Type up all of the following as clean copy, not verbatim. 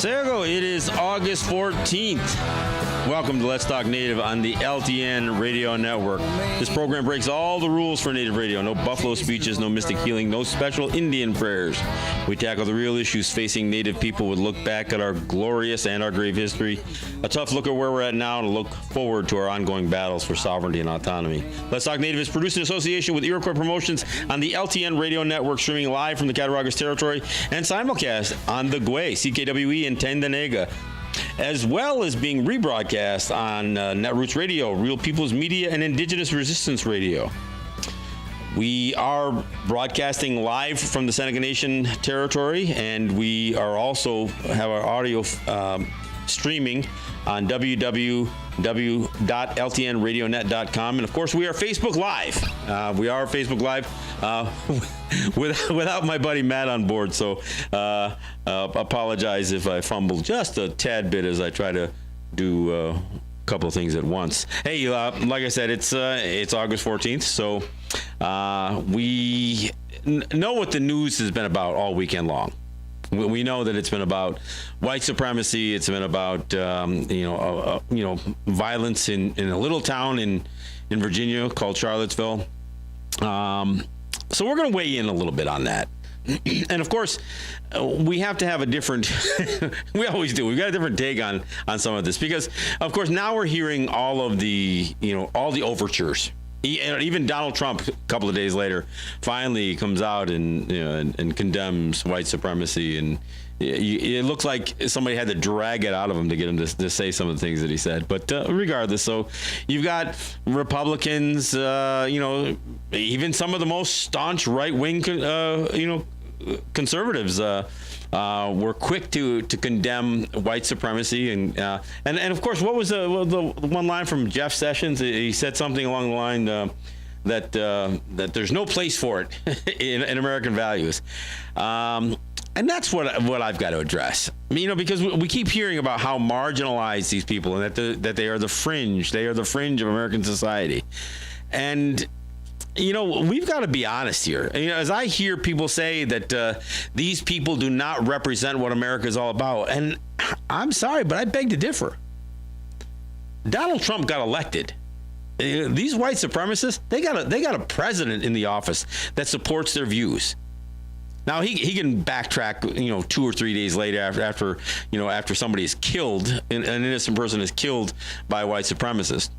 There you go. It is August 14th. Welcome to Let's Talk Native on the LTN Radio Network. This program breaks all the rules for Native radio. No buffalo speeches, no mystic healing, no special Indian prayers. We tackle the real issues facing Native people with look back at our glorious and our grave history, a tough look at where we're at now, and a look forward to our ongoing battles for sovereignty and autonomy. Let's Talk Native is produced in association with Iroquois Promotions on the LTN Radio Network, streaming live from the Cattaraugus Territory and simulcast on the Gwe, CKWE in Tendanega, as well as being rebroadcast on Netroots Radio, Real People's Media, and Indigenous Resistance Radio. We are broadcasting live from the Seneca Nation territory, and we are also have our audio streaming on www.ltnradionet.com. And of course, we are Facebook Live. We are Facebook Live without my buddy Matt on board. So apologize if I fumble just a tad bit as I try to do a couple of things at once. Hey, like I said, it's August 14th. So we know what the news has been about all weekend long. We know that it's been about white supremacy. It's been about violence in a little town in Virginia called Charlottesville. So we're going to weigh in a little bit on that. And of course, we have to have a different. We always do. We've got a different take on some of this because, of course, now we're hearing all of the all the overtures. Even Donald Trump, a couple of days later, finally comes out and condemns white supremacy, and it looks like somebody had to drag it out of him to get him to say some of the things that he said. But regardless, so you've got Republicans, even some of the most staunch right-wing, conservatives were quick to condemn white supremacy, and of course, what was the one line from Jeff Sessions? He said something along the line that there's no place for it in American values, and that's what I've got to address. Because we keep hearing about how marginalized these people and that they are the fringe. They are the fringe of American society, and we've got to be honest here. As I hear people say that these people do not represent what America is all about, and I'm sorry, but I beg to differ. Donald Trump got elected. These white supremacists, they got a president in the office that supports their views. Now he can backtrack, 2 or 3 days later after somebody is killed, an innocent person is killed by a white supremacist.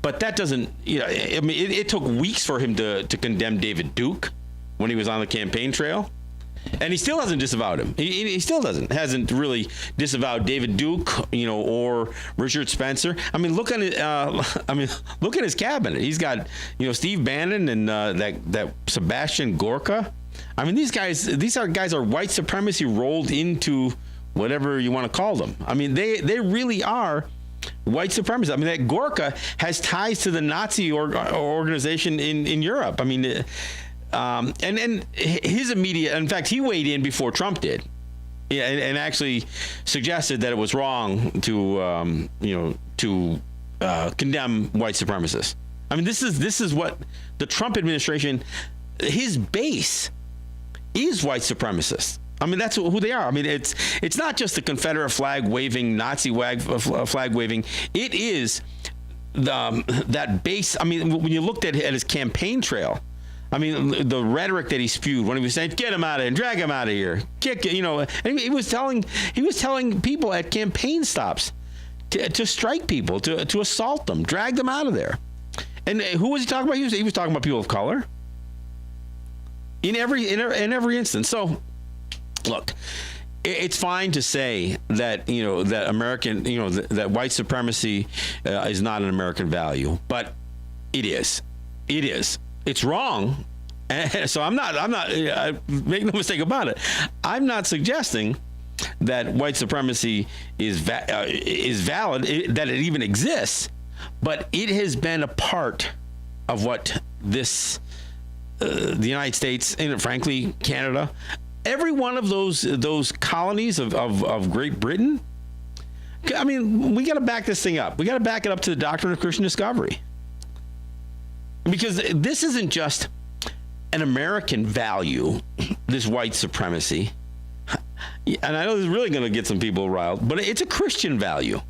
But that doesn't, it took weeks for him to condemn David Duke when he was on the campaign trail. And he still hasn't disavowed him. He still hasn't really disavowed David Duke, or Richard Spencer. Look at his cabinet. He's got, Steve Bannon and that Sebastian Gorka. These guys are white supremacy rolled into whatever you want to call them. They really are white supremacists. That Gorka has ties to the Nazi organization in Europe. And his immediate, in fact, he weighed in before Trump did, and actually suggested that it was wrong to condemn white supremacists. This is what the Trump administration, his base is white supremacists. That's who they are. It's not just the Confederate flag waving, Nazi flag waving. It is that base. When you looked at his campaign trail, the rhetoric that he spewed when he was saying, "Get him out of here, drag him out of here, kick," and he was telling people at campaign stops to strike people, to assault them, drag them out of there. And who was he talking about? He was talking about people of color in every instance. So. Look, it's fine to say that that American that white supremacy is not an American value, but it is. It's wrong. And so I'm not. Make no mistake about it. I'm not suggesting that white supremacy is valid, that it even exists, but it has been a part of what the United States and frankly Canada. Every one of those colonies of Great Britain, we got to back this thing up. We got to back it up to the doctrine of Christian discovery. Because this isn't just an American value, this white supremacy. and I know this is really going to get some people riled, but it's a Christian value.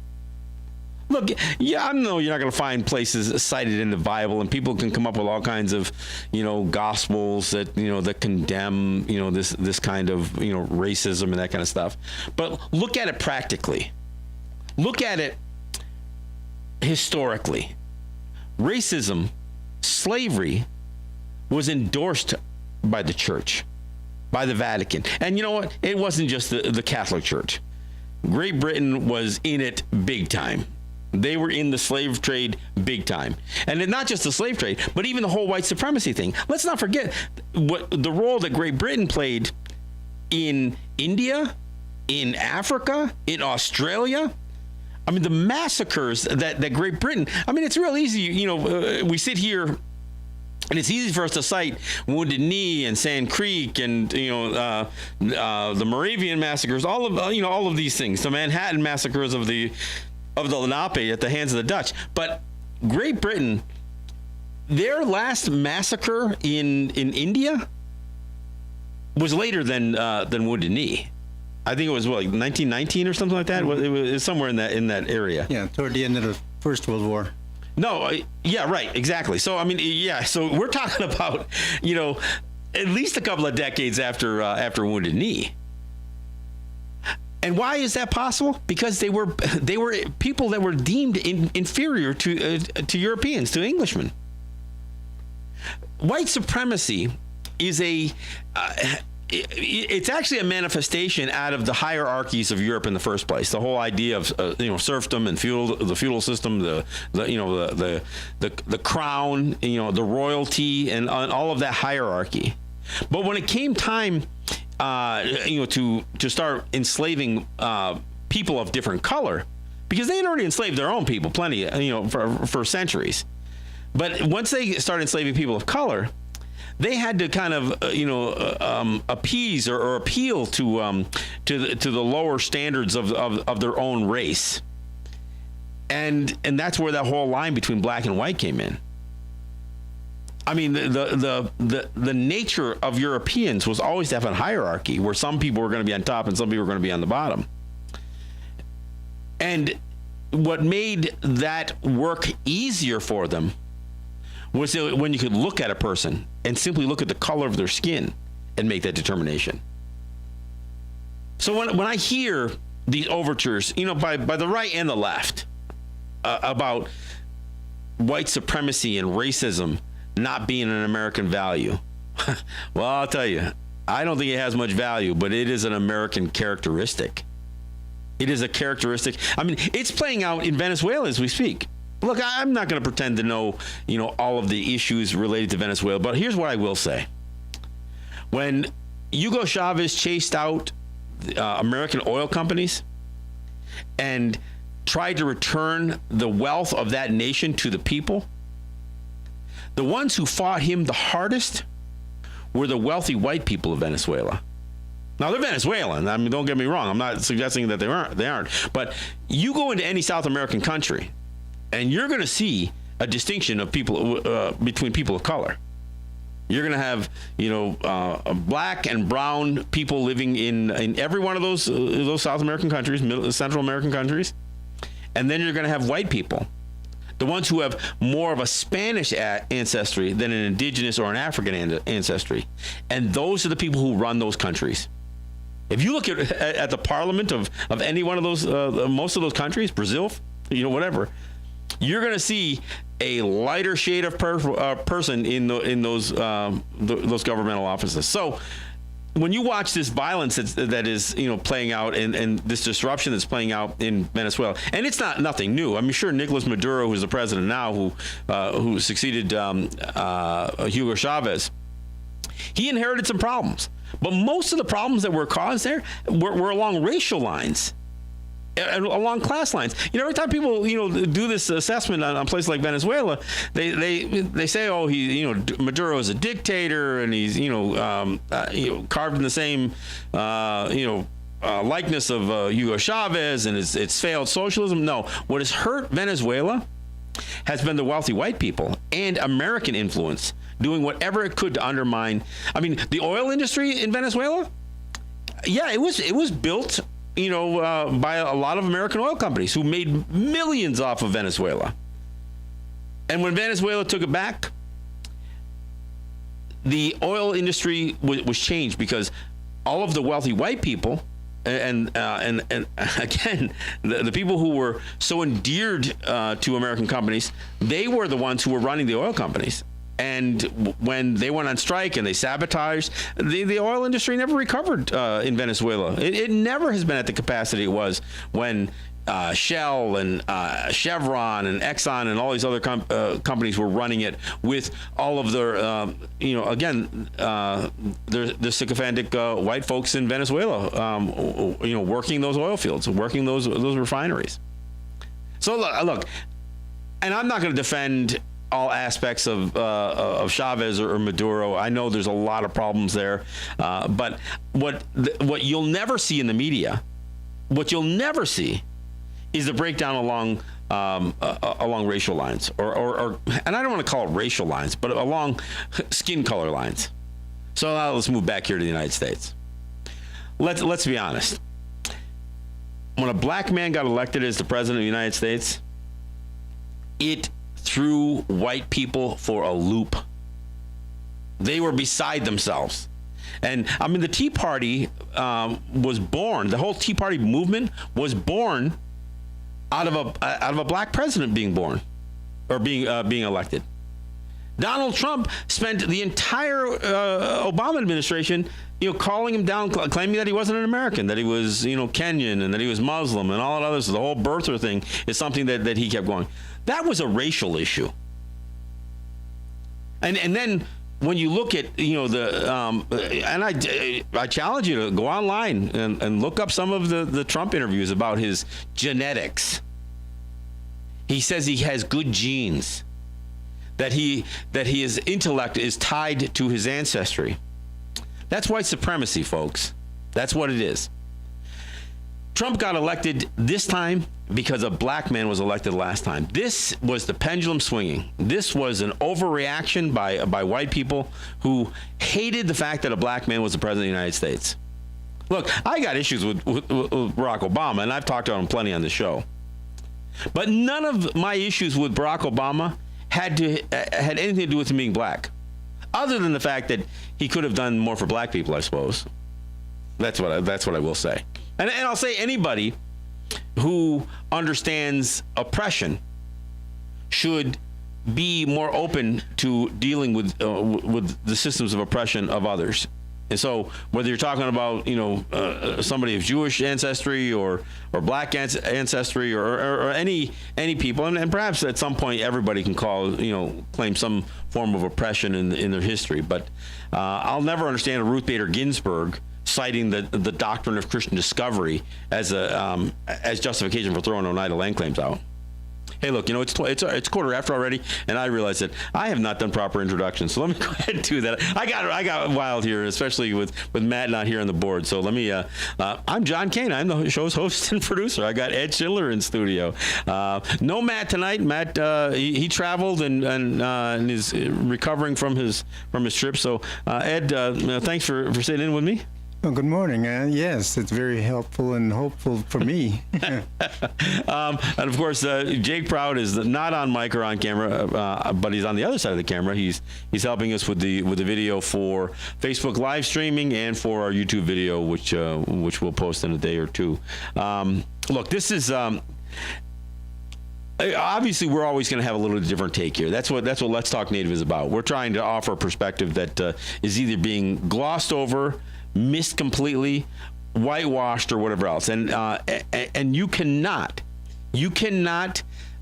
Look, yeah, I know you're not going to find places cited in the Bible, and people can come up with all kinds of, gospels that, that condemn, this kind of, racism and that kind of stuff. But look at it practically. Look at it historically. Racism, slavery was endorsed by the church, by the Vatican. And you know what? It wasn't just the Catholic Church. Great Britain was in it big time. They were in the slave trade big time. And not just the slave trade, but even the whole white supremacy thing. Let's not forget what the role that Great Britain played in India, in Africa, in Australia. I mean, the massacres that Great Britain, I mean, it's real easy. We sit here and it's easy for us to cite Wounded Knee and Sand Creek and, the Moravian massacres, all of these things, the Manhattan massacres of the Lenape at the hands of the Dutch. But Great Britain, their last massacre in India was later than Wounded Knee. I think it was like 1919 or something like that. It was somewhere in that area. Yeah, toward the end of the First World War. No, yeah, right, exactly. So I mean, yeah, so we're talking about at least a couple of decades after Wounded Knee. And why is that possible? Because they were people that were deemed inferior to Europeans, to Englishmen. White supremacy is it's actually a manifestation out of the hierarchies of Europe in the first place. The whole idea of serfdom and the feudal system, the crown, the royalty, and all of that hierarchy. But when it came time, to start enslaving people of different color, because they had already enslaved their own people, plenty, for centuries. But once they started enslaving people of color, they had to kind of, appease or appeal to the lower standards of their own race, and that's where that whole line between black and white came in. I mean, the nature of Europeans was always to have a hierarchy where some people were going to be on top and some people were going to be on the bottom. And what made that work easier for them was when you could look at a person and simply look at the color of their skin and make that determination. So when I hear these overtures, by the right and the left, about white supremacy and racism not being an American value, well, I'll tell you, I don't think it has much value, but it is an American characteristic. It is a characteristic. I mean, it's playing out in Venezuela as we speak. Look, I'm not going to pretend to know, all of the issues related to Venezuela, but here's what I will say. When Hugo Chavez chased out American oil companies and tried to return the wealth of that nation to the people, the ones who fought him the hardest were the wealthy white people of Venezuela. Now, they're Venezuelan. I mean, don't get me wrong. I'm not suggesting that they aren't. But you go into any South American country, and you're going to see a distinction of people between people of color. You're going to have, black and brown people living in every one of those South American countries, Central American countries, and then you're going to have white people, the ones who have more of a Spanish ancestry than an indigenous or an African ancestry, and those are the people who run those countries. If you look at the parliament of any one of those, most of those countries, Brazil, whatever, you're going to see a lighter shade of person in those governmental offices. So when you watch this violence that is playing out and this disruption that's playing out in Venezuela, and it's nothing new. I mean, sure, Nicolas Maduro, who's the president now, who succeeded Hugo Chavez, he inherited some problems. But most of the problems that were caused there were along racial lines, along class lines. Every time people do this assessment on places like Venezuela, they say, oh, Maduro is a dictator and he's carved in the same likeness of Hugo Chavez and it's failed socialism. No, what has hurt Venezuela has been the wealthy white people and American influence doing whatever it could to undermine. I mean, the oil industry in Venezuela, Yeah, it was built, by a lot of American oil companies who made millions off of Venezuela. And when Venezuela took it back, the oil industry was changed because all of the wealthy white people and again, the people who were so endeared to American companies, they were the ones who were running the oil companies. And when they went on strike and they sabotaged, the oil industry never recovered in Venezuela. It never has been at the capacity it was when Shell and Chevron and Exxon and all these other companies were running it with all of their, the sycophantic white folks in Venezuela, working those oil fields, working those refineries. So look, and I'm not going to defend all aspects of Chavez or Maduro. I know there's a lot of problems there, but what you'll never see in the media, what you'll never see, is the breakdown along racial lines, or and I don't want to call it racial lines, but along skin color lines. So now let's move back here to the United States. Let's be honest. When a black man got elected as the president of the United States, it threw white people for a loop. They were beside themselves. And I mean, the Tea Party was born. The whole Tea Party movement was born out of a black president being born or being elected. Donald Trump spent the entire Obama administration, calling him down, claiming that he wasn't an American, that he was, Kenyan, and that he was Muslim, and all that others. The whole birther thing is something that he kept going. That was a racial issue. And then when you look at, and I challenge you to go online and look up some of the Trump interviews about his genetics. He says he has good genes, that his intellect is tied to his ancestry. That's white supremacy, folks. That's what it is. Trump got elected this time because a black man was elected last time. This was the pendulum swinging. This was an overreaction by white people who hated the fact that a black man was the president of the United States. Look, I got issues with Barack Obama, and I've talked about him plenty on the show. But none of my issues with Barack Obama had anything to do with him being black, other than the fact that he could have done more for black people, I suppose. That's what I will say. And I'll say anybody who understands oppression should be more open to dealing with the systems of oppression of others. And so whether you're talking about, somebody of Jewish ancestry or black ancestry or any people, and perhaps at some point everybody can claim some form of oppression in their history. But I'll never understand a Ruth Bader Ginsburg citing the doctrine of Christian discovery as justification for throwing Oneida land claims out. Hey, look, it's quarter after already, and I realize that I have not done proper introductions. So let me go ahead and do that. I got wild here, especially with Matt not here on the board. So let me. I'm John Kane. I'm the show's host and producer. I got Ed Schindler in studio. No Matt tonight. Matt he traveled and is recovering from his trip. So Ed, thanks for sitting in with me. Well, good morning. Yes, it's very helpful and hopeful for me. And of course, Jake Proud is not on mic or on camera, but he's on the other side of the camera. He's helping us with the video for Facebook live streaming and for our YouTube video, which we'll post in a day or two. Look, this is. Obviously, we're always going to have a little different take here. That's what Let's Talk Native is about. We're trying to offer a perspective that is either being glossed over, missed completely, whitewashed, or whatever else. And you cannot,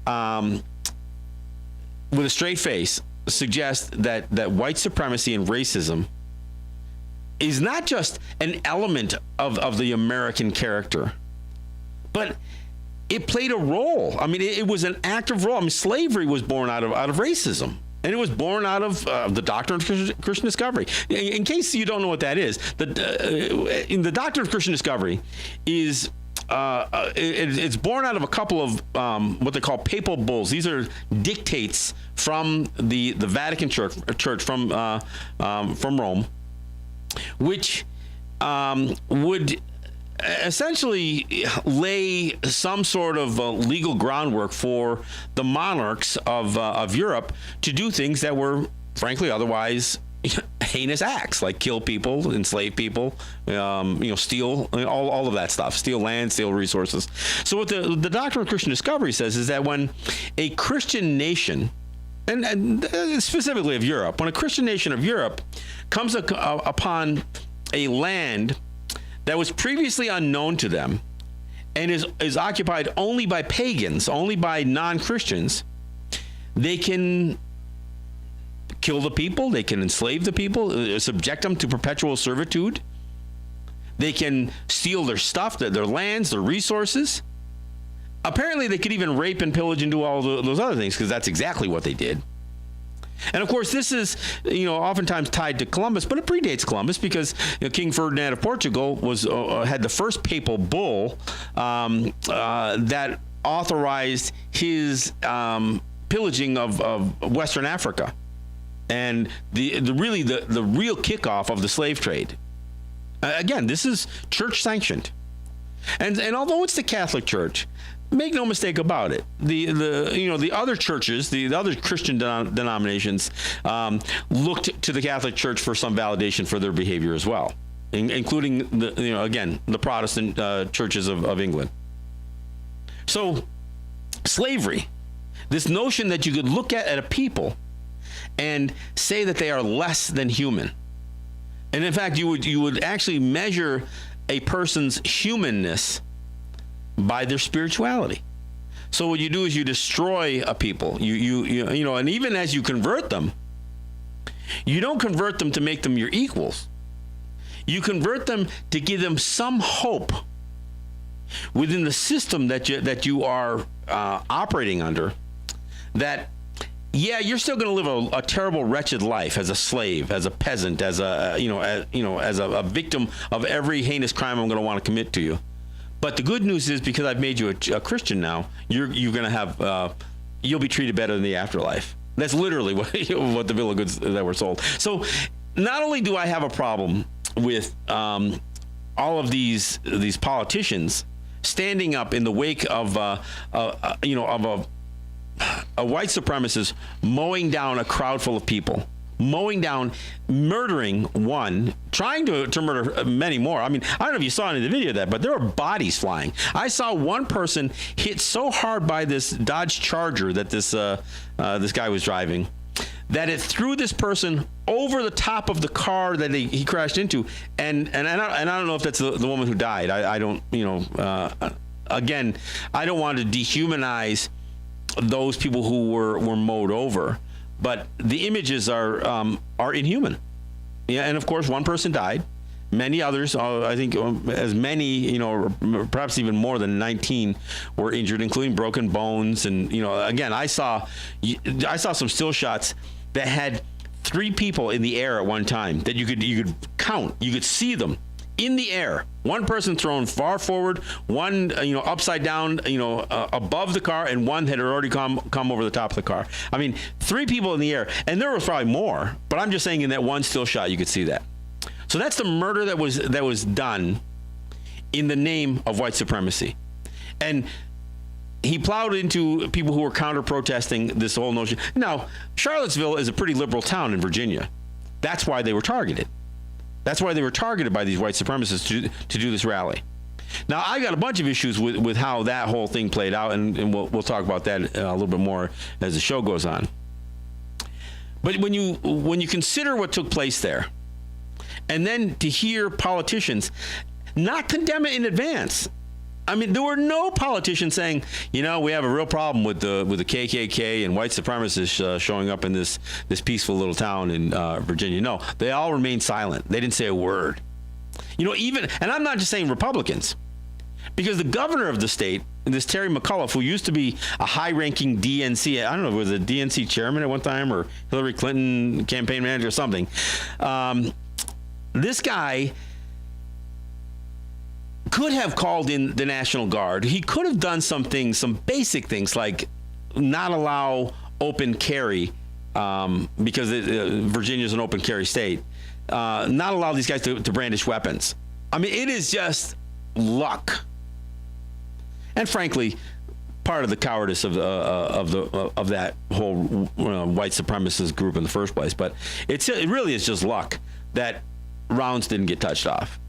with a straight face, suggest that white supremacy and racism is not just an element of the American character, but it played a role. I mean, it was an active role. I mean, slavery was born out of racism. And it was born out of the doctrine of Christian discovery. In case you don't know what that is, the doctrine of Christian discovery is it's born out of a couple of what they call papal bulls. These are dictates from the Vatican Church from Rome, which would essentially lay some sort of legal groundwork for the monarchs of Europe to do things that were, frankly, otherwise heinous acts, like kill people, enslave people, steal, all of that stuff, steal land, steal resources. So what the Doctrine of Christian Discovery says is that when a Christian nation, and specifically of Europe, when a Christian nation of Europe comes upon a land that was previously unknown to them and is occupied only by pagans, only by non-Christians, they can kill the people, they can enslave the people, subject them to perpetual servitude. They can steal their stuff, their lands, their resources. Apparently, they could even rape and pillage and do all those other things, because that's exactly what they did. And of course, this is, oftentimes tied to Columbus, but it predates Columbus, because King Ferdinand of Portugal had the first papal bull that authorized his pillaging of Western Africa, and the real kickoff of the slave trade. Again, this is church sanctioned, and although it's the Catholic Church, make no mistake about it, the other churches, the other Christian denominations looked to the Catholic Church for some validation for their behavior as well, including the Protestant churches of England. So slavery, this notion that you could look at a people and say that they are less than human, and in fact you would actually measure a person's humanness by their spirituality. So what you do is you destroy a people. And even as you convert them, you don't convert them to make them your equals. You convert them to give them some hope within the system that you are operating under. That, yeah, you're still going to live a terrible, wretched life as a slave, as a peasant, as a victim of every heinous crime I'm going to want to commit to you. But the good news is, because I've made you a Christian now, you're going to have you'll be treated better in the afterlife. That's literally what the bill of goods that were sold. So not only do I have a problem with all of these politicians standing up in the wake of a white supremacist mowing down a crowd full of people, murdering one, trying to murder many more. I mean, I don't know if you saw any of the video of that, but there were bodies flying. I saw one person hit so hard by this Dodge Charger that this guy was driving, that it threw this person over the top of the car that he crashed into. And I don't know if that's the woman who died. I don't, again, I don't want to dehumanize those people who were mowed over. But the images are inhuman. Yeah, and of course, one person died. Many others, I think as many, perhaps even more than 19 were injured, including broken bones. And, again, I saw some still shots that had 3 people in the air at one time that you could count. You could see them in the air. One person thrown far forward, one upside down, above the car, and one had already come over the top of the car. I mean, 3 people in the air, and there was probably more, but I'm just saying in that one still shot you could see that. So that's the murder that was done in the name of white supremacy. And he plowed into people who were counter-protesting this whole notion. Now, Charlottesville is a pretty liberal town in Virginia. That's why they were targeted. That's why they were targeted by these white supremacists to do this rally. Now, I got a bunch of issues with how that whole thing played out, and we'll talk about that a little bit more as the show goes on. But when you consider what took place there, and then to hear politicians not condemn it in advance. I mean, there were no politicians saying, we have a real problem with the KKK and white supremacists showing up in this peaceful little town in Virginia. No, they all remained silent. They didn't say a word. And I'm not just saying Republicans, because the governor of the state, this Terry McAuliffe, who used to be a high-ranking DNC, I don't know if it was a DNC chairman at one time or Hillary Clinton campaign manager or something. This guy could have called in the National Guard. He could have done some basic things like not allow open carry, because Virginia is an open carry state. Not allow these guys to brandish weapons. I mean, it is just luck. And frankly, part of the cowardice of that whole white supremacist group in the first place. But it really is just luck that rounds didn't get touched off.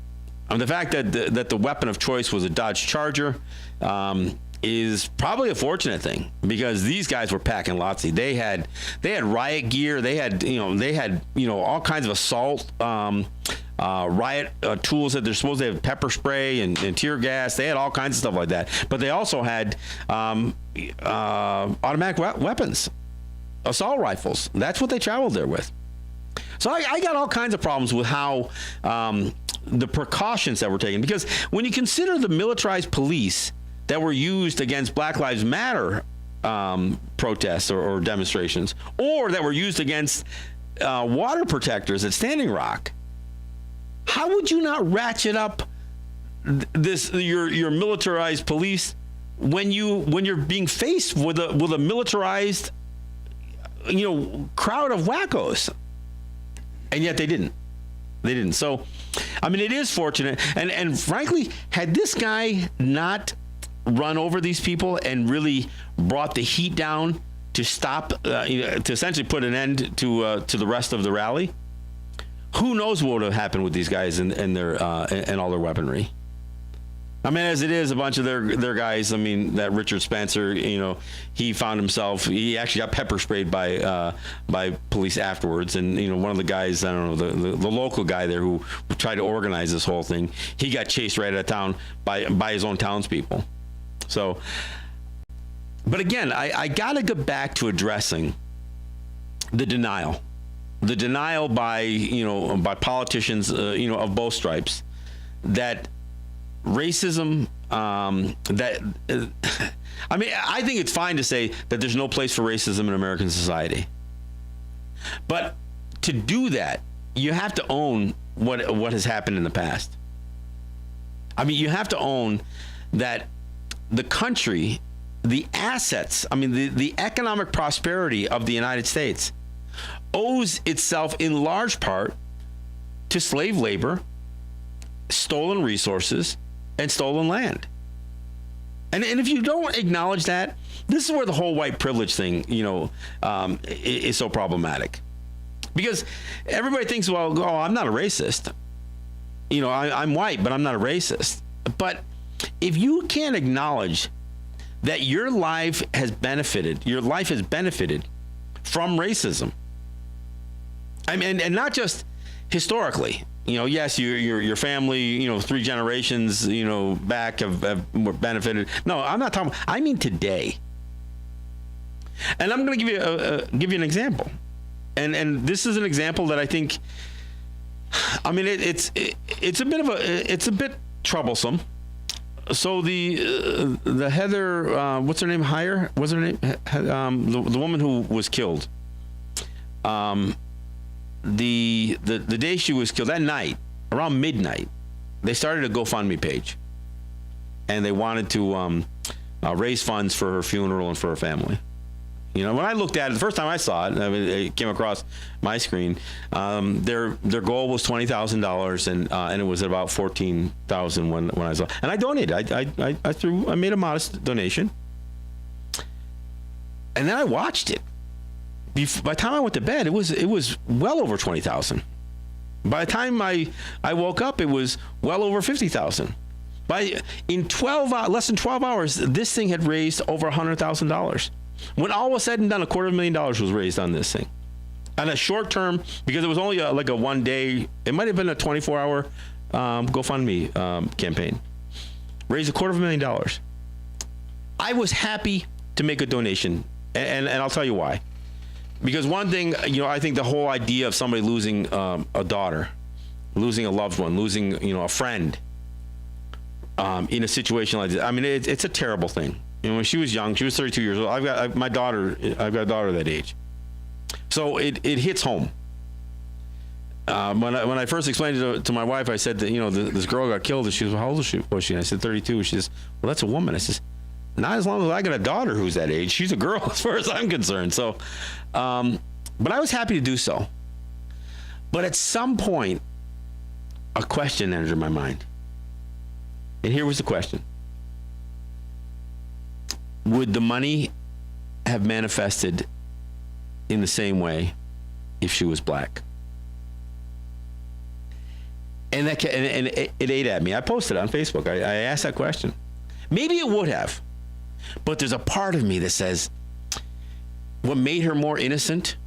I mean, the fact that the weapon of choice was a Dodge Charger is probably a fortunate thing, because these guys were packing lotsy. They had riot gear. They had all kinds of assault riot tools that they're supposed to have, pepper spray and tear gas. They had all kinds of stuff like that. But they also had automatic weapons, assault rifles. That's what they traveled there with. So I got all kinds of problems with how the precautions that were taken, because when you consider the militarized police that were used against Black Lives Matter protests or demonstrations, or that were used against water protectors at Standing Rock, how would you not ratchet up your militarized police when you're being faced with a militarized crowd of wackos? And yet they didn't. So, I mean, it is fortunate. And frankly, had this guy not run over these people and really brought the heat down to stop, to essentially put an end to the rest of the rally, who knows what would have happened with these guys and their and all their weaponry. I mean, as it is, a bunch of their guys. I mean, that Richard Spencer, he found himself. He actually got pepper sprayed by police afterwards. And one of the guys, I don't know, the local guy there who tried to organize this whole thing, he got chased right out of town by his own townspeople. So, but again, I got to get back to addressing the denial by politicians, of both stripes, that racism, I think it's fine to say that there's no place for racism in American society. But to do that, you have to own what has happened in the past. I mean, you have to own that the country, the assets, the economic prosperity of the United States owes itself in large part to slave labor, stolen resources, and stolen land. And if you don't acknowledge that, this is where the whole white privilege thing, is so problematic. Because everybody thinks, well, I'm not a racist. I'm white, but I'm not a racist. But if you can't acknowledge that your life has benefited from racism, I mean, and not just historically. Yes, your family, 3 generations, back have benefited. No, I'm not talking. I mean today. And I'm going to give you an example, and this is an example that I think. I mean, it's a bit troublesome. So the Heather, what's her name? Heyer? What's her name? The woman who was killed. The day she was killed, that night, around midnight, they started a GoFundMe page, and they wanted to raise funds for her funeral and for her family. When I looked at it, the first time I saw it, it came across my screen. Their goal was $20,000, and it was at about $14,000 when I saw it. And I donated. I made a modest donation, and then I watched it. By the time I went to bed, it was well over $20,000. By the time I woke up, it was well over $50,000. In less than 12 hours, this thing had raised over $100,000. When all was said and done, $250,000 was raised on this thing. On a short term, because it was only like a 1 day, it might have been a 24-hour GoFundMe campaign. Raised $250,000. I was happy to make a donation, and I'll tell you why. Because one thing, I think the whole idea of somebody losing a daughter, losing a loved one, losing, a friend in a situation like this, I mean, it's a terrible thing. When she was young, she was 32 years old. I've got a daughter that age. So it hits home. When I first explained it to my wife, I said that, this girl got killed. And she was, how old was she? And I said, 32. She says, well, that's a woman. I says, not as long as I got a daughter who's that age. She's a girl as far as I'm concerned. So, but I was happy to do so. But at some point, a question entered my mind. And here was the question. Would the money have manifested in the same way if she was black? And it ate at me. I posted it on Facebook. I asked that question. Maybe it would have. But there's a part of me that says what made her more innocent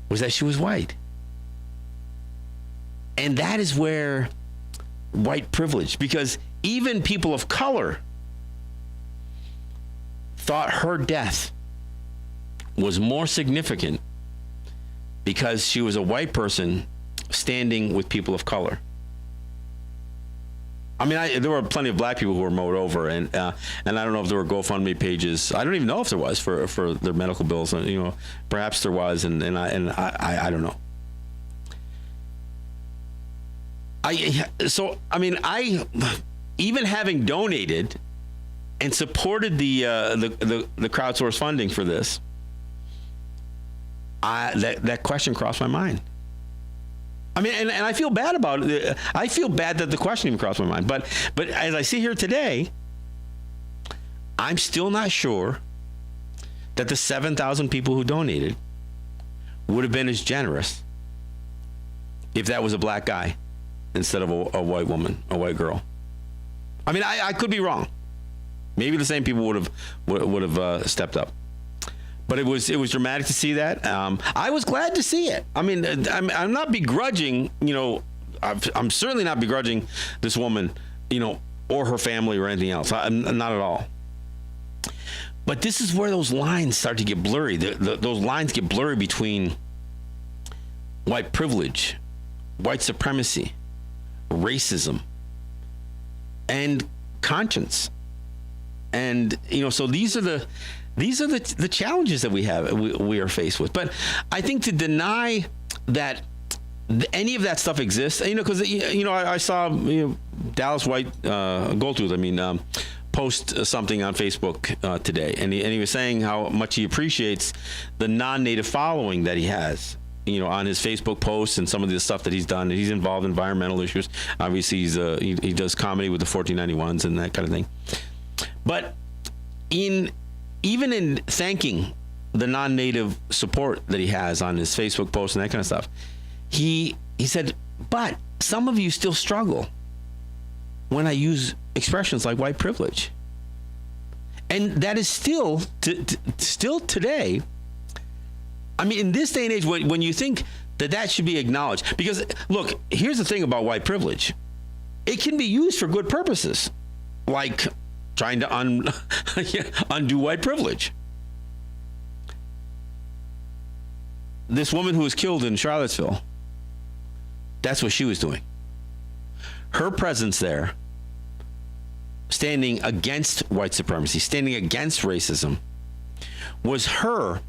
was that she was white. And that is where white privilege, because even people of color thought her death was more significant because she was a white person standing with people of color. I mean, there were plenty of black people who were mowed over, and I don't know if there were GoFundMe pages. I don't even know if there was for their medical bills. You know, perhaps there was, and I don't know. I even having donated and supported the crowdsourced funding for this, that question crossed my mind. I mean, and I feel bad about it. I feel bad that the question even crossed my mind. But as I sit here today, I'm still not sure that the 7,000 people who donated would have been as generous if that was a black guy instead of a white woman, a white girl. I mean, I could be wrong. Maybe the same people would have stepped up. But it was dramatic to see that. I was glad to see it. I mean, I'm not begrudging, you know, I'm certainly not begrudging this woman, you know, or her family or anything else. I'm not at all. But this is where those lines start to get blurry. Those lines get blurry between white privilege, white supremacy, racism, and conscience. And, you know, so these are the challenges that we are faced with. But I think to deny that any of that stuff exists, you know, because, you know, I saw, you know, Dallas White Goldtooth, post something on Facebook today, and he was saying how much he appreciates the non-native following that he has, you know, on his Facebook posts and some of the stuff that he's done. He's involved in environmental issues. Obviously, he does comedy with the 1491s and that kind of thing. But even in thanking the non-native support that he has on his Facebook posts and that kind of stuff, he said, but some of you still struggle when I use expressions like white privilege. And that is still today. I mean, in this day and age, when you think that should be acknowledged, because look, here's the thing about white privilege. It can be used for good purposes, like trying to undo white privilege. This woman who was killed in Charlottesville, that's what she was doing. Her presence there, standing against white supremacy, standing against racism, was her,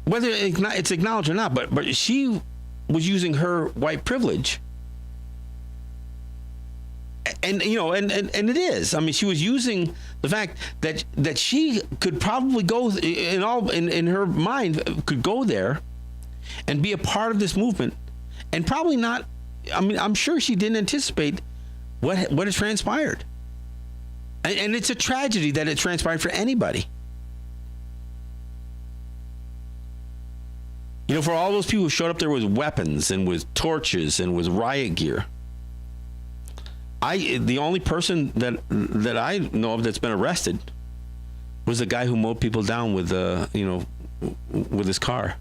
whether it's acknowledged or not, but she was using her white privilege. And, you know, and it is. I mean, she was using the fact that she could probably go in her mind could go there and be a part of this movement, and probably not. I mean, I'm sure she didn't anticipate what had transpired, and it's a tragedy that it transpired for anybody. You know, for all those people who showed up there with weapons and with torches and with riot gear. The only person that I know of that's been arrested was the guy who mowed people down with his car.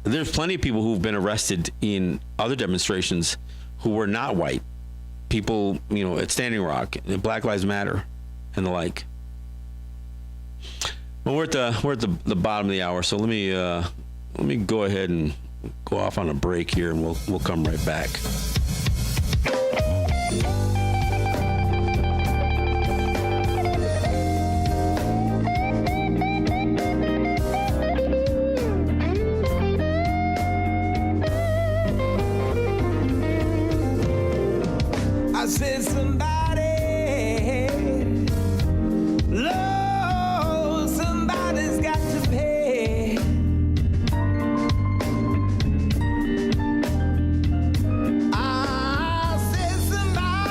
There's plenty of people who've been arrested in other demonstrations who were not white. People, you know, at Standing Rock, Black Lives Matter, and the like. Well, we're at the bottom of the hour, so let me go ahead and go off on a break here, and we'll come right back. I said somebody, Lord, somebody's got to pay. I said somebody.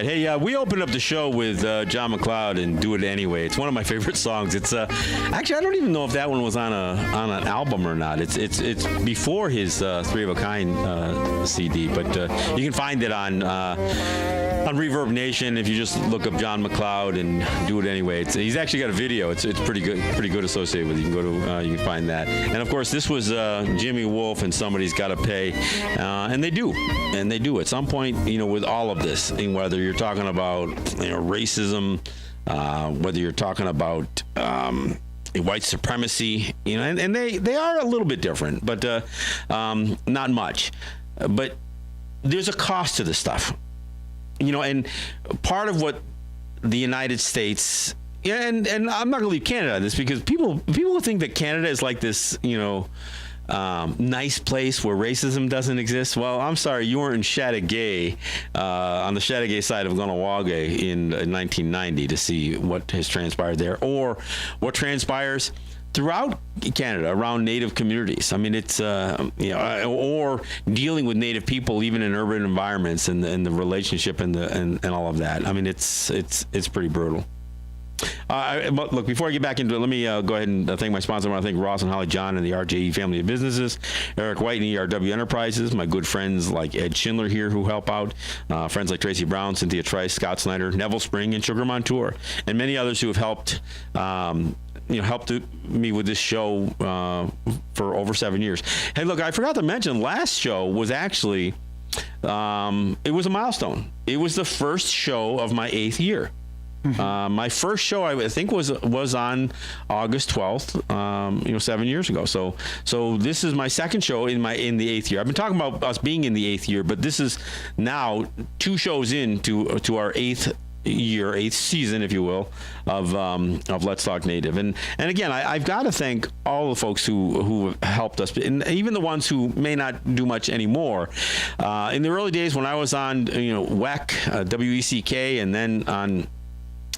right. Hey, we opened up the show with John McLeod and "Do It Anyway." It's one of my favorite songs. It's actually, I don't even know if that one was on an album or not. It's before his Three of a Kind CD, but you can find it on Reverb Nation if you just look up John McLeod and "Do It Anyway." He's actually got a video. It's pretty good associated with it. You can go to you can find that. And of course, this was Jimmy Wolf and "Somebody's Gotta Pay," and they do at some point. With all of this, and whether you're talking about racism, whether you're talking about white supremacy, and they are a little bit different, but not much. But there's a cost to this stuff, and part of what the United States, and I'm not going to leave Canada on this, because people think that Canada is like this, nice place where racism doesn't exist. Well, I'm sorry, you weren't in Chateauguay, on the Chateauguay side of Guanajuato in 1990 to see what has transpired there, or what transpires throughout Canada around Native communities. I mean, it's or dealing with Native people even in urban environments, and the relationship and all of that. I mean, it's pretty brutal. But look, before I get back into it, let me go ahead and thank my sponsor. I want to thank Ross and Holly John and the RJE family of businesses, Eric White and ERW Enterprises, my good friends like Ed Schindler here who help out, friends like Tracy Brown, Cynthia Trice, Scott Snyder, Neville Spring, and Sugar Montour, and many others who have helped me with this show for over 7 years. Hey, look, I forgot to mention, last show was actually, it was a milestone. It was the first show of my 8th year. My first show, I think, was on August 12th, 7 years ago. So this is my second show in the 8th year. I've been talking about us being in the 8th year, but this is now 2 shows into our 8th year, 8th season, if you will, of Let's Talk Native. And again, I've got to thank all the folks who helped us, and even the ones who may not do much anymore. In the early days when I was on, WEC, WECK, and then on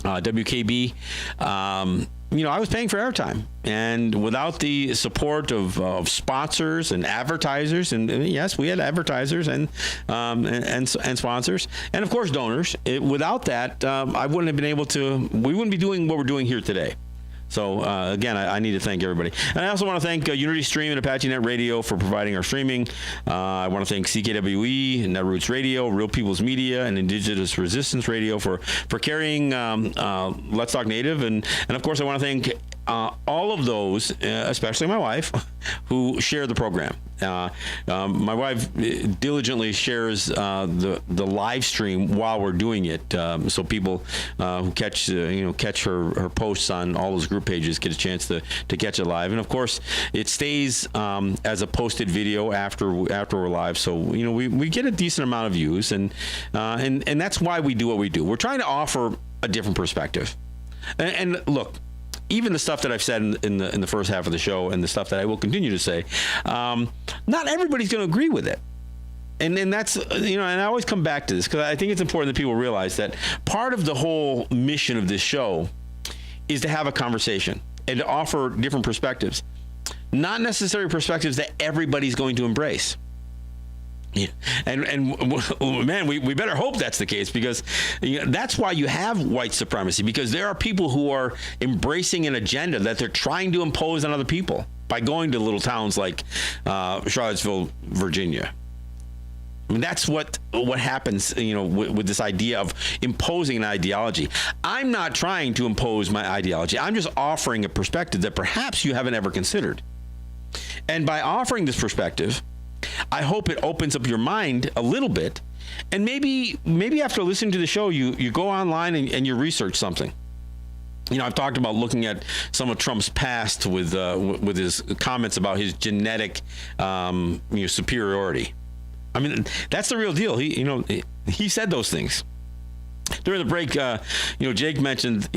WKB, I was paying for airtime, and without the support of sponsors and advertisers, and yes, we had advertisers and sponsors, and of course donors. Without that, I wouldn't have been able to. We wouldn't be doing what we're doing here today. So, again, I need to thank everybody. And I also want to thank Unity Stream and Apache Net Radio for providing our streaming. I want to thank CKWE, Netroots Radio, Real People's Media, and Indigenous Resistance Radio for carrying Let's Talk Native. And of course, I want to thank all of those, especially my wife, who share the program. My wife diligently shares the live stream while we're doing it, so people who catch her posts on all those group pages get a chance to catch it live. And of course, it stays as a posted video after we're live. So we get a decent amount of views, and that's why we do what we do. We're trying to offer a different perspective. And look, even the stuff that I've said in the first half of the show, and the stuff that I will continue to say, not everybody's going to agree with it. And that's, and I always come back to this because I think it's important that people realize that part of the whole mission of this show is to have a conversation and to offer different perspectives, not necessarily perspectives that everybody's going to embrace. Yeah. And man, we better hope that's the case, because that's why you have white supremacy, because there are people who are embracing an agenda that they're trying to impose on other people by going to little towns like Charlottesville, Virginia. I mean, that's what happens, with this idea of imposing an ideology. I'm not trying to impose my ideology. I'm just offering a perspective that perhaps you haven't ever considered. And by offering this perspective, I hope it opens up your mind a little bit, and maybe after listening to the show, you go online and you research something. I've talked about looking at some of Trump's past with his comments about his genetic superiority. I mean, that's the real deal. He said those things. During the break, Jake mentioned,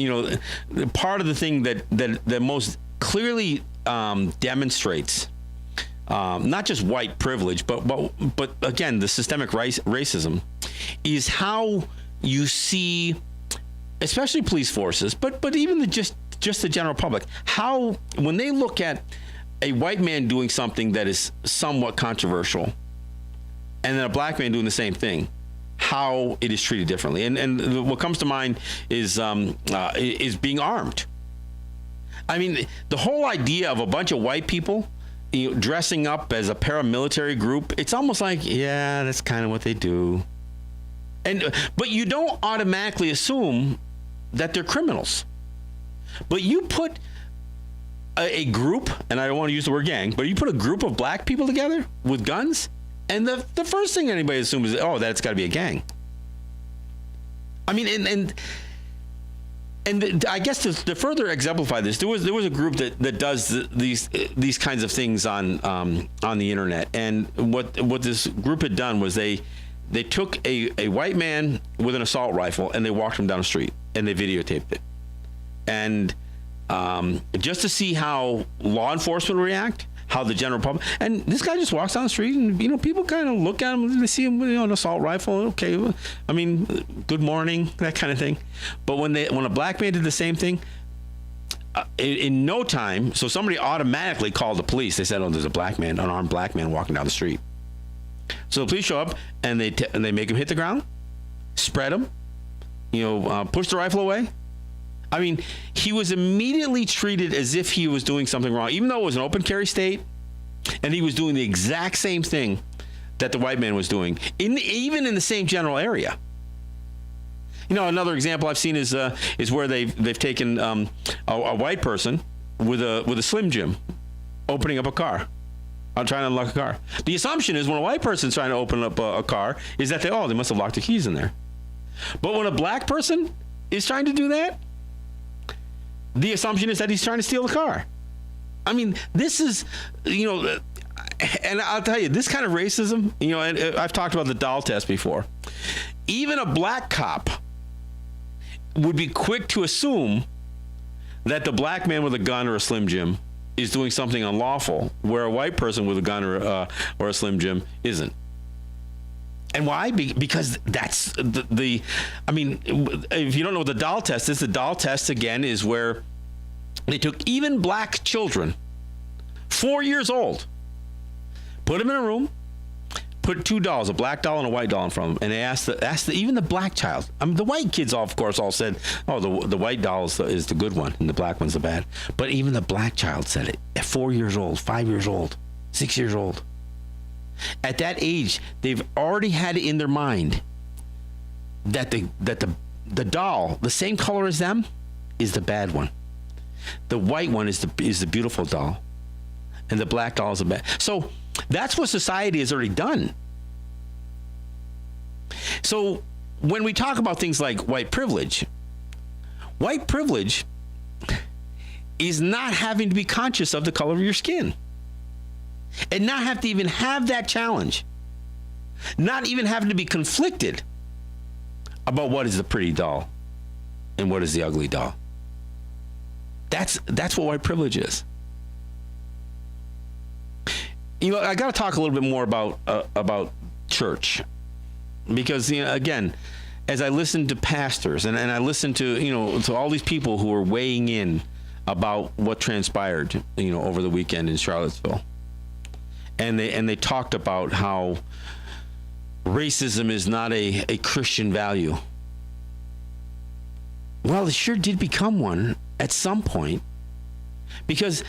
part of the thing that most clearly demonstrates not just white privilege, but again, the systemic racism, is how you see, especially police forces, but even just the general public, how when they look at a white man doing something that is somewhat controversial, and then a black man doing the same thing, how it is treated differently. And what comes to mind is being armed. I mean, the whole idea of a bunch of white people, dressing up as a paramilitary group, it's almost like, yeah, that's kind of what they do. But you don't automatically assume that they're criminals. But you put a group, and I don't want to use the word gang, but you put a group of black people together with guns, and the first thing anybody assumes is, oh, that's got to be a gang. I mean, and I guess to further exemplify this, there was a group that does these kinds of things on the internet, and what this group had done was they took a white man with an assault rifle and they walked him down the street and they videotaped it, and just to see how law enforcement react, how the general public, and this guy just walks down the street and people kind of look at him and they see him with an assault rifle. Okay, I mean, good morning, that kind of thing. But when a black man did the same thing, in no time, so somebody automatically called the police. They said, oh, there's an armed black man walking down the street. So the police show up and they make him hit the ground, spread him, push the rifle away. I mean, he was immediately treated as if he was doing something wrong, even though it was an open carry state, and he was doing the exact same thing that the white man was doing, even in the same general area. Another example I've seen is where they've taken a white person with a Slim Jim opening up a car. I'm trying to unlock a car. The assumption is when a white person's trying to open up a car is that they must have locked the keys in there. But when a black person is trying to do that, the assumption is that he's trying to steal the car. I mean, this is, and I'll tell you, this kind of racism, and I've talked about the doll test before. Even a black cop would be quick to assume that the black man with a gun or a Slim Jim is doing something unlawful, where a white person with a gun or a Slim Jim isn't. And why? Because that's I mean, if you don't know what the doll test is, the doll test, again, is where they took even black children, 4 years old, put them in a room, put two dolls, a black doll and a white doll in front of them, and they asked even the black child. I mean, the white kids, of course, all said, oh, the white doll is the good one, and the black one's the bad. But even the black child said it at 4 years old, 5 years old, 6 years old. At that age, they've already had it in their mind that the doll, the same color as them, is the bad one. The white one is the beautiful doll, and the black doll is the bad. So that's what society has already done. So when we talk about things like white privilege is not having to be conscious of the color of your skin. And not have to even have that challenge. Not even having to be conflicted about what is the pretty doll and what is the ugly doll. That's what white privilege is. I got to talk a little bit more about church, because again, as I listen to pastors and I listen to to all these people who are weighing in about what transpired over the weekend in Charlottesville. And they talked about how racism is not a Christian value. Well, it sure did become one at some point, because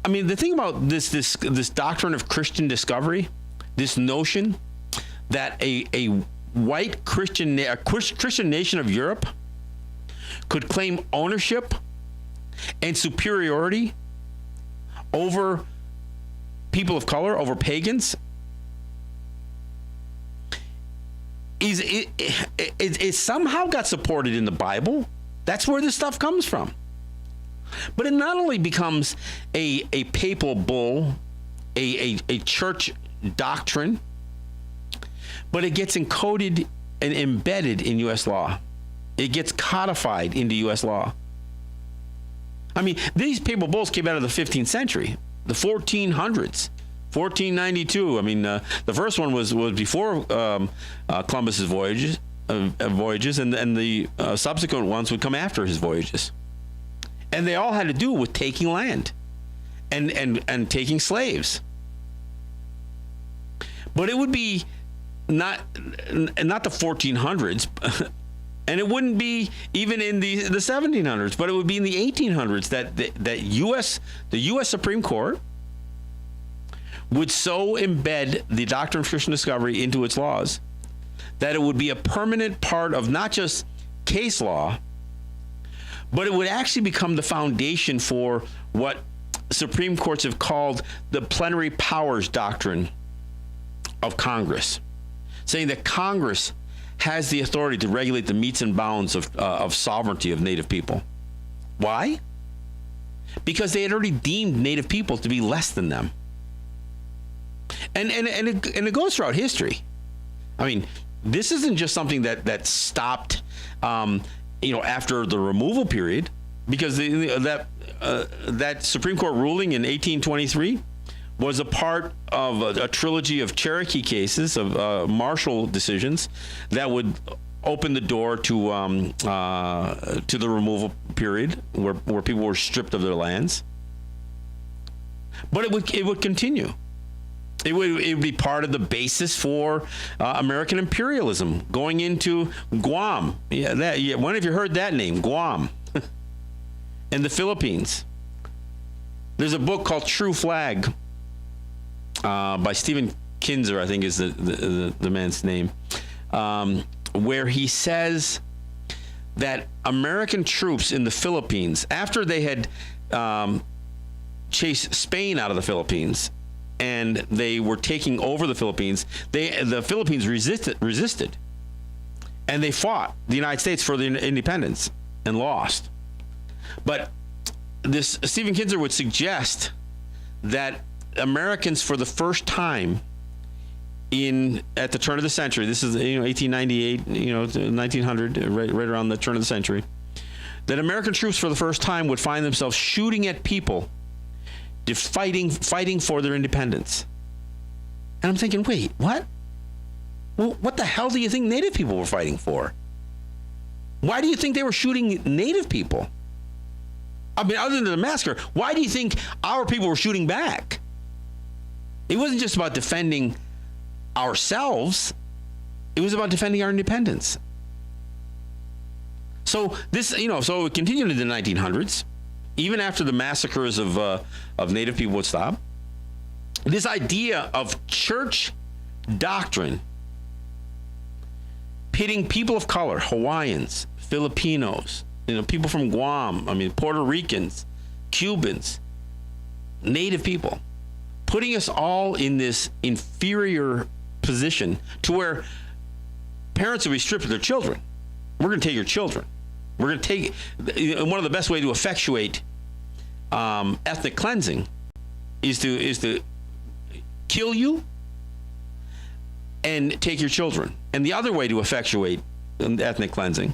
I mean, the thing about this doctrine of Christian discovery, this notion that a white Christian nation of Europe could claim ownership and superiority over people of color, over pagans, it somehow got supported in the Bible. That's where this stuff comes from. But it not only becomes a papal bull, a church doctrine, but it gets encoded and embedded in U.S. law. It gets codified into U.S. law. I mean, these papal bulls came out of the 15th century, the 1400s, 1492. I mean, the first one was before Columbus's voyages, and the subsequent ones would come after his voyages. And they all had to do with taking land and taking slaves. But it would be not the 1400s, and it wouldn't be even in the 1700s, but it would be in the 1800s that the U.S. Supreme Court would so embed the doctrine of Christian discovery into its laws that it would be a permanent part of not just case law, but it would actually become the foundation for what Supreme Courts have called the plenary powers doctrine of Congress, saying that Congress has the authority to regulate the metes and bounds of sovereignty of Native people. Why? Because they had already deemed Native people to be less than them. And it goes throughout history. I mean, this isn't just something that stopped, after the removal period, because that Supreme Court ruling in 1823 was a part of a trilogy of Cherokee cases, of Marshall decisions that would open the door to the removal period, where people were stripped of their lands. But it would continue. It would be part of the basis for American imperialism going into Guam. When have you heard that name, Guam? And the Philippines. There's a book called True Flag by Stephen Kinzer, I think is the man's name, where he says that American troops in the Philippines, after they had chased Spain out of the Philippines and they were taking over the Philippines, the Philippines resisted, and they fought the United States for their independence and lost. But this Stephen Kinzer would suggest that Americans, for the first time at the turn of the century, this is 1898, 1900, right around the turn of the century, that American troops for the first time would find themselves shooting at people, fighting for their independence. And I'm thinking, wait, what? Well, what the hell do you think Native people were fighting for? Why do you think they were shooting Native people? I mean, other than the massacre, why do you think our people were shooting back? It wasn't just about defending ourselves. It was about defending our independence. So so it continued in the 1900s, even after the massacres of Native people would stop. This idea of church doctrine pitting people of color, Hawaiians, Filipinos, people from Guam, Puerto Ricans, Cubans, Native people, putting us all in this inferior position to where parents will be stripped of their children. We're going to take your children. We're going to take one of the best way to effectuate ethnic cleansing is to kill you and take your children. And the other way to effectuate ethnic cleansing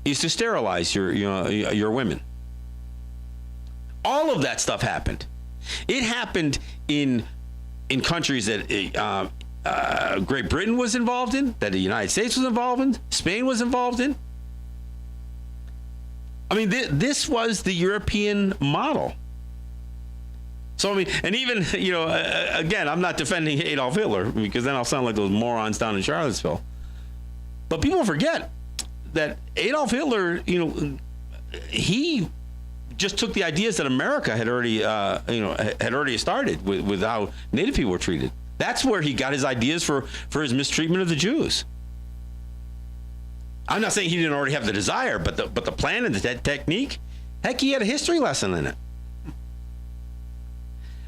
is to sterilize your women. All of that stuff happened. It happened in countries that Great Britain was involved in, that the United States was involved in, Spain was involved in. This was the European model. So, and even, again, I'm not defending Adolf Hitler, because then I'll sound like those morons down in Charlottesville. But people forget that Adolf Hitler, he just took the ideas that America had already started with how Native people were treated. That's where he got his ideas for his mistreatment of the Jews. I'm not saying he didn't already have the desire, but the plan and the technique, heck, he had a history lesson in it.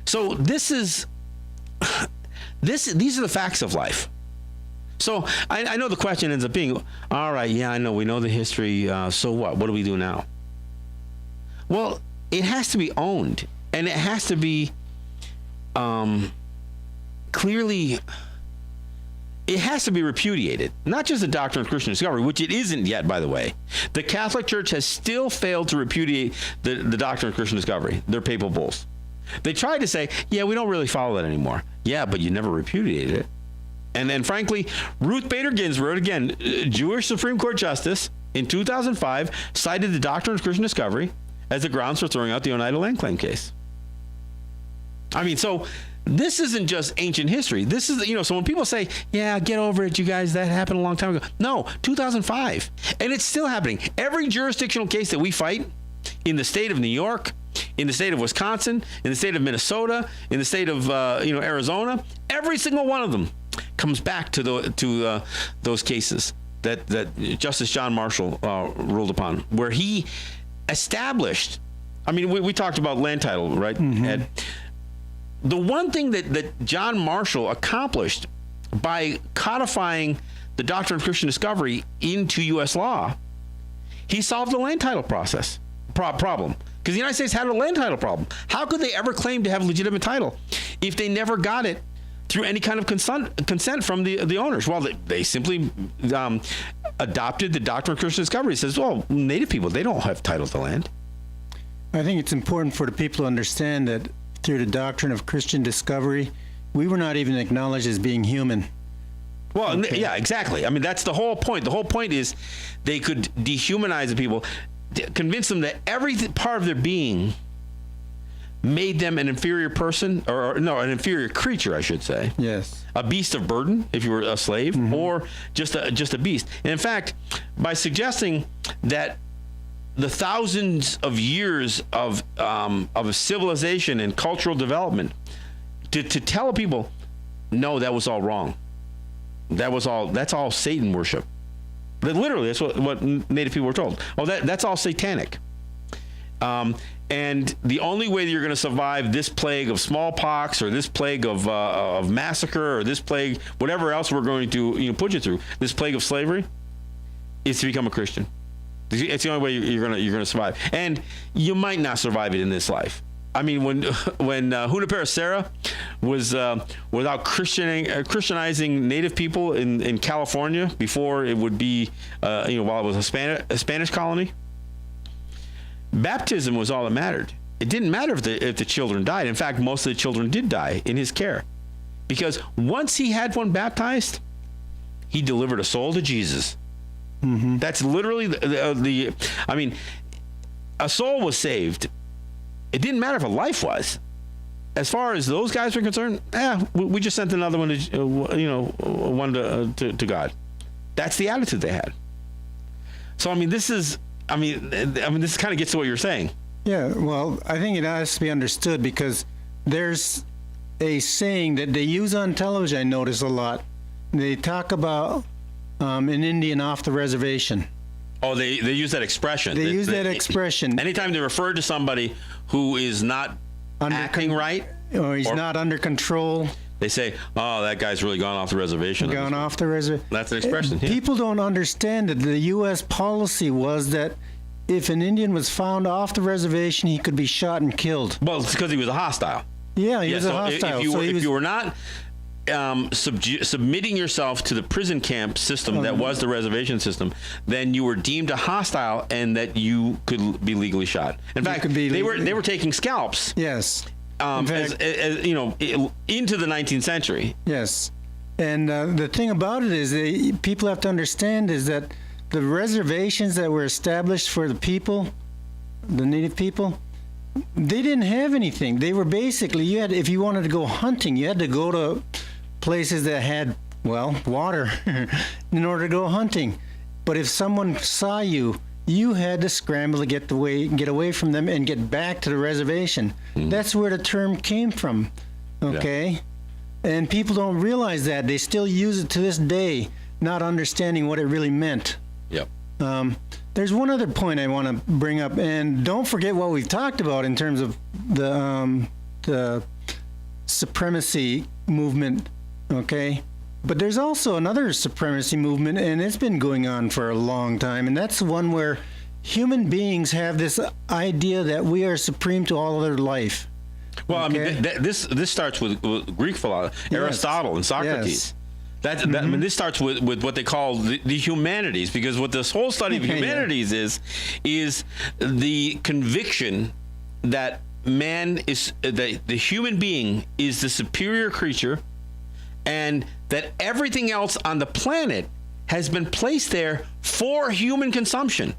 So these are the facts of life. So I know the question ends up being, all right, yeah, I know, we know the history, so what? What do we do now? Well, it has to be owned, and it has to be clearly, it has to be repudiated. Not just the doctrine of Christian discovery, which it isn't yet, by the way. The Catholic Church has still failed to repudiate the doctrine of Christian discovery, their papal bulls. They tried to say, yeah, we don't really follow that anymore. Yeah, but you never repudiated it. And then, frankly, Ruth Bader Ginsburg, again, Jewish Supreme Court Justice, in 2005, cited the doctrine of Christian discovery as the grounds for throwing out the Oneida Land Claim case. So This isn't just ancient history. This is, so when people say, yeah, get over it, you guys, that happened a long time ago. No, 2005. And it's still happening. Every jurisdictional case that we fight in the state of New York, in the state of Wisconsin, in the state of Minnesota, in the state of, Arizona, every single one of them comes back to those cases that Justice John Marshall ruled upon, where he established, we talked about land title, right, Ed? The one thing that John Marshall accomplished by codifying the doctrine of Christian discovery into U.S. law, he solved the land title process problem. Because the United States had a land title problem. How could they ever claim to have legitimate title if they never got it through any kind of consent from the owners? Well, they simply adopted the doctrine of Christian discovery. It says, well, Native people, they don't have title to land. I think it's important for the people to understand that through the doctrine of Christian discovery, we were not even acknowledged as being human. Well, yeah, exactly. That's the whole point. The whole point is they could dehumanize the people, convince them that every part of their being made them an inferior person, an inferior creature, I should say. Yes. A beast of burden, if you were a slave, or just a beast. And in fact, by suggesting that the thousands of years of civilization and cultural development, to tell people, no, that was all wrong. That's all Satan worship. But literally, that's what Native people were told. Oh, that's all satanic. And the only way that you're going to survive this plague of smallpox, or this plague of massacre, or this plague, whatever else we're going to put you through, this plague of slavery, is to become a Christian. It's the only way you're gonna survive, and you might not survive it in this life. When Junipero Serra was without Christianizing Native people in California before it would be while it was a Spanish colony, baptism was all that mattered. It didn't matter if the children died. In fact, most of the children did die in his care, because once he had one baptized, he delivered a soul to Jesus. That's literally a soul was saved. It didn't matter if a life was. As far as those guys were concerned, we just sent another one to God. That's the attitude they had. So this kind of gets to what you're saying. Yeah, well, I think it has to be understood, because there's a saying that they use on television, I notice a lot. They talk about an Indian off the reservation. Oh, they use that expression. They use that expression. Anytime they refer to somebody who is not acting right, or he's not under control, they say, oh, that guy's really gone off the reservation. Gone off the reservation. That's an expression. People don't understand that the U.S. policy was that if an Indian was found off the reservation, he could be shot and killed. Well, it's because he was a hostile. Yeah, he was a hostile. If you were not submitting yourself to the prison camp system that was the reservation system, then you were deemed a hostile, and that you could be legally shot. In fact, they were taking scalps. Yes. Into the 19th century. Yes. And the thing about it is, people have to understand is that the reservations that were established for the people, the Native people, they didn't have anything. They were basically, if you wanted to go hunting, you had to go to places that had, water in order to go hunting. But if someone saw you, you had to scramble to get away from them and get back to the reservation. That's where the term came from, okay? Yeah. And people don't realize that. They still use it to this day, not understanding what it really meant. Yep. There's one other point I want to bring up, and don't forget what we've talked about in terms of the supremacy movement, okay? But there's also another supremacy movement, and it's been going on for a long time, and that's the one where human beings have this idea that we are supreme to all other life. Well, okay? This starts with Greek philosophy, Aristotle and Socrates. Yes. This starts with what they call the humanities, because what this whole study of humanities is the conviction that man is, that the human being is the superior creature, and that everything else on the planet has been placed there for human consumption.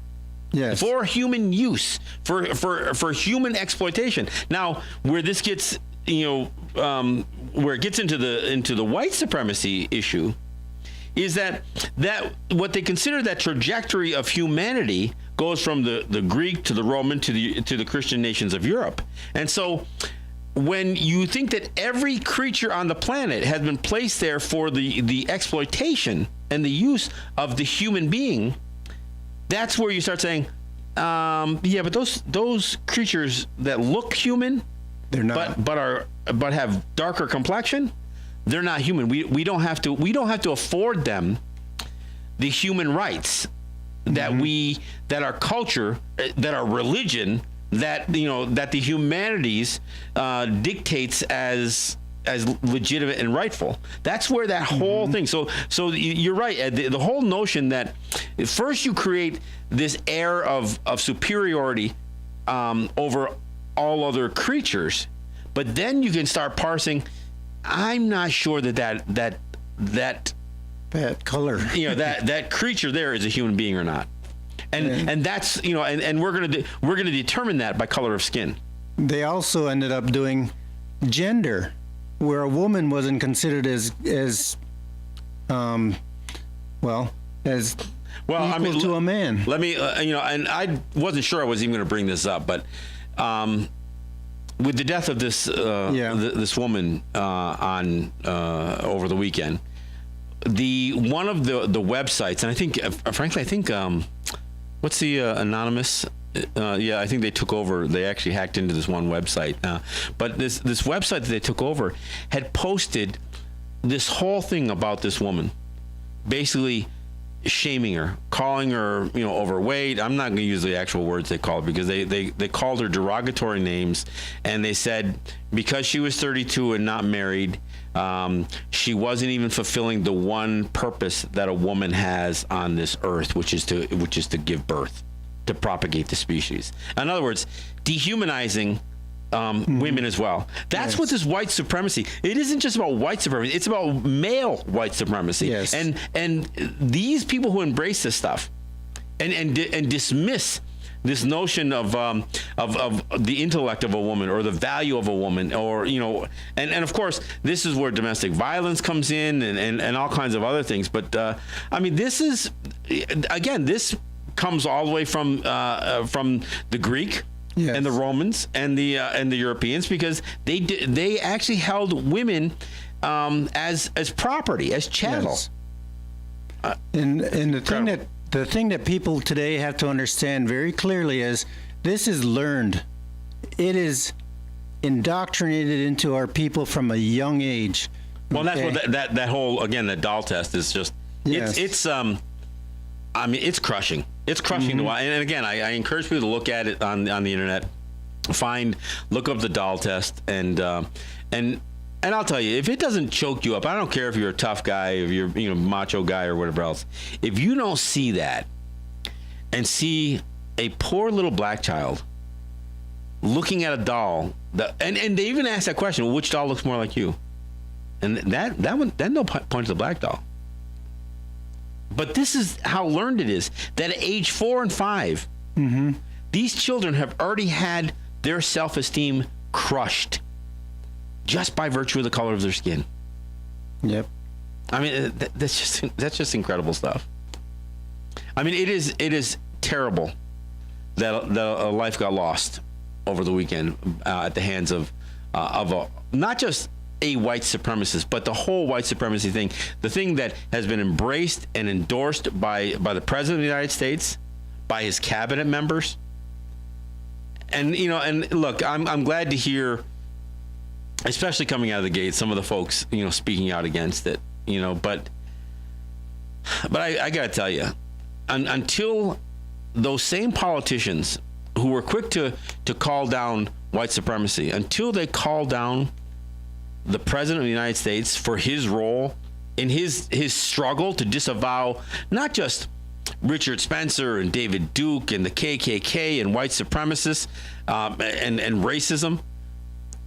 Yes. For human use, for human exploitation. Now, where this gets where it gets into the white supremacy issue is that what they consider that trajectory of humanity goes from the Greek to the Roman to the Christian nations of Europe. And so when you think that every creature on the planet has been placed there for the exploitation and the use of the human being, that's where you start saying, yeah, but those creatures that look human, They're not. but have darker complexion, they're not human. We don't have to afford them the human rights that that our culture, that our religion, that the humanities dictates as legitimate and rightful. That's where that whole thing. So you're right, Ed, the whole notion that first you create this air of superiority over all other creatures, but then you can start parsing. I'm not sure that color. that creature there is a human being or not, and that's and we're gonna determine that by color of skin. They also ended up doing gender, where a woman wasn't considered as equal to a man. Let me, and I wasn't sure I was even going to bring this up, but with the death of this this woman on over the weekend, one of the websites, and I think, frankly, what's the anonymous? I think they took over. They actually hacked into this one website, but this website that they took over had posted this whole thing about this woman, basically shaming her, calling her, overweight. I'm not going to use the actual words they called, because they called her derogatory names, and they said because she was 32 and not married, she wasn't even fulfilling the one purpose that a woman has on this earth, which is to give birth, to propagate the species. In other words, dehumanizing women as well. That's what this white supremacy. It isn't just about white supremacy. It's about male white supremacy. Yes. And these people who embrace this stuff and dismiss this notion of the intellect of a woman or the value of a woman, or and of course this is where domestic violence comes in and all kinds of other things. But this comes all the way from the Greek. Yes. And the Romans and the Europeans, because they actually held women as property, as chattel. Yes. And the thing that people today have to understand very clearly is this is learned. It is indoctrinated into our people from a young age. Well, that's what that whole, again, the doll test is just. Yes. It's crushing. It's crushing to watch. And again, I encourage people to look at it on the internet. Look up the doll test, and I'll tell you, if it doesn't choke you up, I don't care if you're a tough guy, if you're macho guy or whatever else. If you don't see that and see a poor little black child looking at a doll, and they even ask that question, well, which doll looks more like you? And that one, then they'll point to the black doll. But this is how learned it is, that at age 4 and 5, these children have already had their self-esteem crushed just by virtue of the color of their skin. Yep. That's just incredible stuff. It is terrible that a life got lost over the weekend at the hands of not just a white supremacist, but the whole white supremacy thing, the thing that has been embraced and endorsed by the President of the United States, by his cabinet members. And look, I'm glad to hear, especially coming out of the gate, some of the folks speaking out against it, but I gotta tell you, until those same politicians who were quick to call down white supremacy, until they call down the President of the United States for his role in his struggle to disavow not just Richard Spencer and David Duke and the KKK and white supremacists and racism,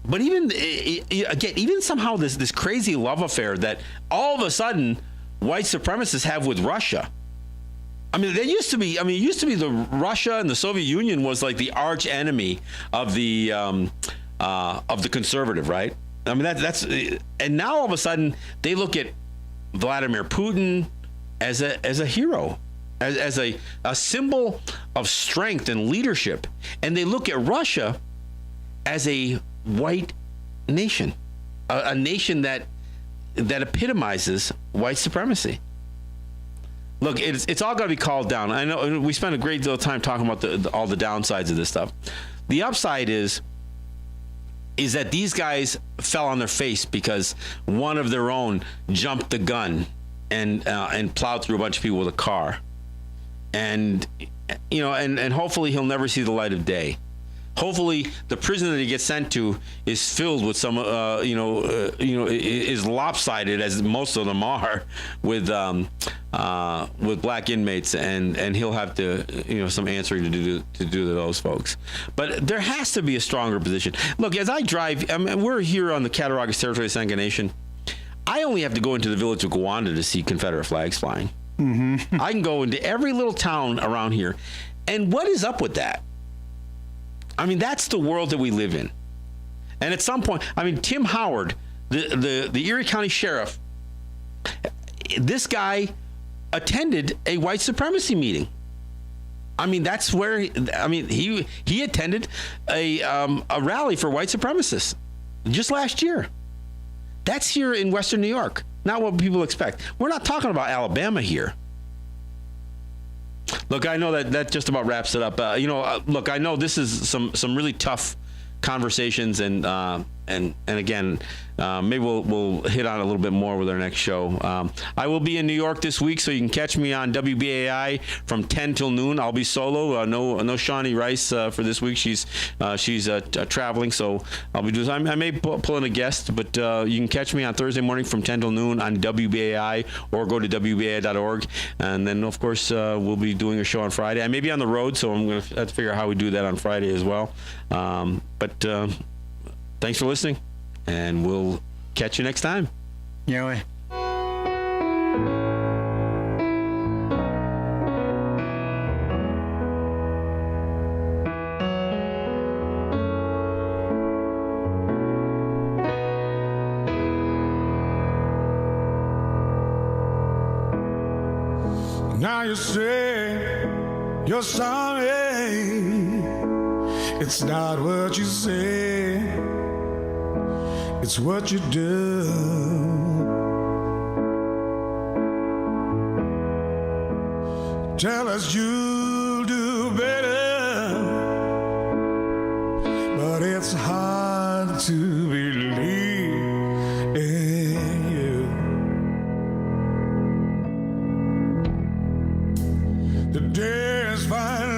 but even somehow this crazy love affair that all of a sudden white supremacists have with Russia. It used to be the Russia and the Soviet Union was like the arch enemy of the conservative, right? I mean, that's and now all of a sudden they look at Vladimir Putin as a hero, as a symbol of strength and leadership, and they look at Russia as a white nation, a nation that epitomizes white supremacy. Look, it's all got to be called down. I know we spent a great deal of time talking about all the downsides of this stuff. The upside is that these guys fell on their face because one of their own jumped the gun and plowed through a bunch of people with a car, and and hopefully he'll never see the light of day. Hopefully, the prison that he gets sent to is filled with some, is lopsided, as most of them are, with black inmates, and he'll have to, some answering to do to those folks. But there has to be a stronger position. Look, as I drive, we're here on the Cattaraugus territory of Seneca Nation. I only have to go into the village of Gowanda to see Confederate flags flying. Mm-hmm. I can go into every little town around here, and what is up with that? I mean, that's the world that we live in. And at some point, Tim Howard, the Erie County Sheriff, this guy attended a white supremacy meeting. That's where he attended a rally for white supremacists just last year. That's here in Western New York. Not what people expect. We're not talking about Alabama here. Look, I know that just about wraps it up. Look, I know this is some really tough conversations, and again, maybe we'll hit on a little bit more with our next show. I will be in New York this week, so you can catch me on WBAI from 10 till noon. I'll be solo. No Shawnee Rice for this week. She's traveling, so I'll be doing. I may pull in a guest, but you can catch me on Thursday morning from 10 till noon on WBAI, or go to WBAI.org, and then of course we'll be doing a show on Friday. I may be on the road, so I'm going to have to figure out how we do that on Friday as well. But thanks for listening, and we'll catch you next time. Yeah. Now you say you're sorry. It's not what you say, it's what you do. Tell us you'll do better, but it's hard to believe in you. The day is finally